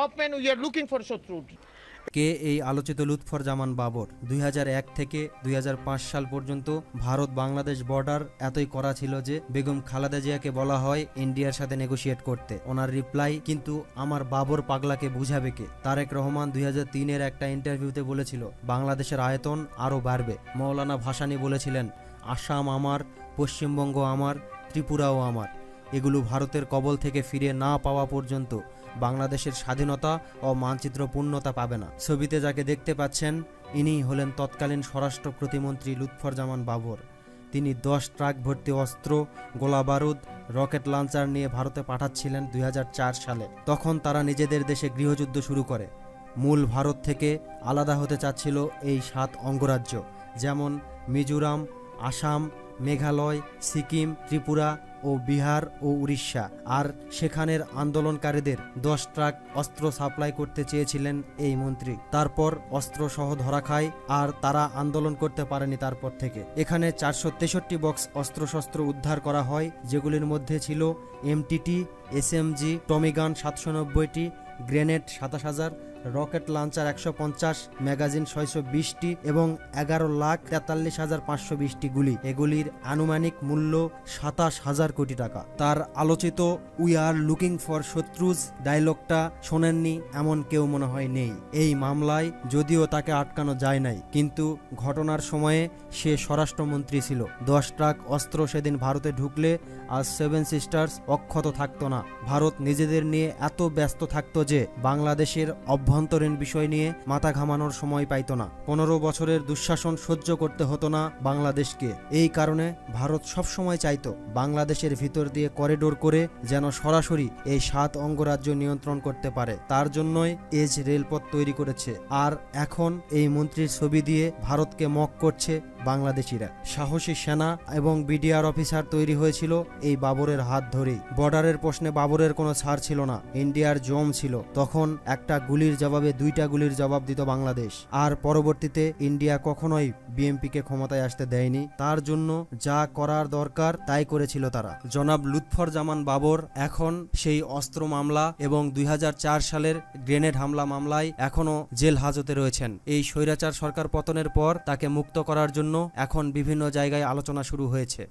development, we are looking for Shatrut. কে এই আলোচিত লুৎফর জামান বাবর? 2001 থেকে 2005 সাল পর্যন্ত ভারত বাংলাদেশ বর্ডার এতই কড়া ছিল যে বেগম খালেদা জিয়াকে বলা হয় ইন্ডিয়ার সাথে নেগোশিয়েট করতে। ওনার রিপ্লাই, কিন্তু আমার বাবর পাগলাকে বুঝাবে কে? তারেক রহমান 2003-এর একটা ইন্টারভিউতে বলেছিল বাংলাদেশের আয়তন আরও বাড়বে। মৌলানা ভাসানী বলেছিলেন আসাম আমার, পশ্চিমবঙ্গ আমার, ত্রিপুরাও আমার। এগুলো ভারতের কবল থেকে ফিরে না পাওয়া পর্যন্ত বাংলাদেশের স্বাধীনতা ও মানচিত্র পূর্ণতা পাবে না। ছবিতে যাকে দেখতে পাচ্ছেন ইনিই হলেন তৎকালীন স্বরাষ্ট্র প্রতিমন্ত্রী লুৎফর জামান বাবর। তিনি 10 ট্রাক ভর্তি অস্ত্র, গোলা বারুদ, রকেট লঞ্চার নিয়ে ভারতে পাঠাচ্ছিলেন 2004 সালে। তখন তারা নিজেদের দেশে গৃহযুদ্ধ শুরু করে। মূল ভারত থেকে আলাদা হতে চাচ্ছিল এই 7 অঙ্গরাজ্য, যেমন মিজোরাম, আসাম, মেঘালয়, সিকিম, ত্রিপুরা ও বিহার ও উড়িষ্যা। আর সেখানের আন্দোলনকারীদের 10 ট্রাক অস্ত্র সাপ্লাই করতে চেয়েছিলেন এই মন্ত্রী। তারপর অস্ত্র সহ ধরা খায় আর তারা আন্দোলন করতে পারেনি। তারপর থেকে এখানে 463 বক্স অস্ত্রশস্ত্র উদ্ধার করা হয়, যেগুলির মধ্যে ছিল এমটিটি, এসএমজি, টমিগান 790টি, গ্রেনেড 27,000, রকেট লঞ্চার 150, ম্যাগাজিন 620টি এবং 11,43,520টি গুলি। এগুলির আনুমানিক মূল্য 27,000 কোটি টাকা। তার আলোচিত উই আর লুকিং ফর শত্রুজ ডায়লগটা শোনেননি এমন কেউ মনে হয় নেই। এই মামলায় যদিও তাকে আটকানো যায় নাই, কিন্তু ঘটনার সময়ে সে স্বরাষ্ট্রমন্ত্রী ছিল। 10 ট্রাক অস্ত্র সেদিন ভারতে ঢুকলে আজ 7 সিস্টার্স অক্ষত থাকতো না। ভারত নিজেদের নিয়ে এত ব্যস্ত থাকতো যে বাংলাদেশের অভ্যন্তরীণ বিষয় নিয়ে মাথা ঘামানোর সময় পাইতো না। 15 বছরের দুঃশাসন সহ্য করতে হতো না বাংলাদেশকে। এই কারণে ভারত সবসময় চাইতো বাংলাদেশের ভিতর দিয়ে করিডোর করে যেন সরাসরি এই 7 অঙ্গরাজ্য নিয়ন্ত্রণ করতে পারে। তার জন্যই এজ রেলপথ তৈরি করেছে। আর এখন এই মন্ত্রীর ছবি দিয়ে ভারতকে মক করছে বাংলাদেশিরা। সাহসী সেনা এবং বিডিআর অফিসার তৈরি হয়েছিল এই বাবরের হাত ধরেই। বর্ডারের প্রশ্নে বাবরের কোনো ছাড় ছিল না, ইন্ডিয়ার জম ছিল। তখন একটা গুলির জবাবে 2টা গুলির জবাব দিত বাংলাদেশ। আর পরবর্তীতে ইন্ডিয়া কখনোই বিএমপিকে ক্ষমতায় আসতে দেয়নি। তার জন্য যা করার দরকার তাই করেছিল তারা। জনাব লুৎফর জামান বাবর এখন সেই অস্ত্র মামলা এবং 2004 সালের গ্রেনেড হামলা মামলায় এখনো জেল হাজতে রয়েছেন। এই স্বৈরাচার সরকার পতনের পর তাকে মুক্ত করার জন্য এখন বিভিন্ন জায়গায় আলোচনা শুরু হয়েছে।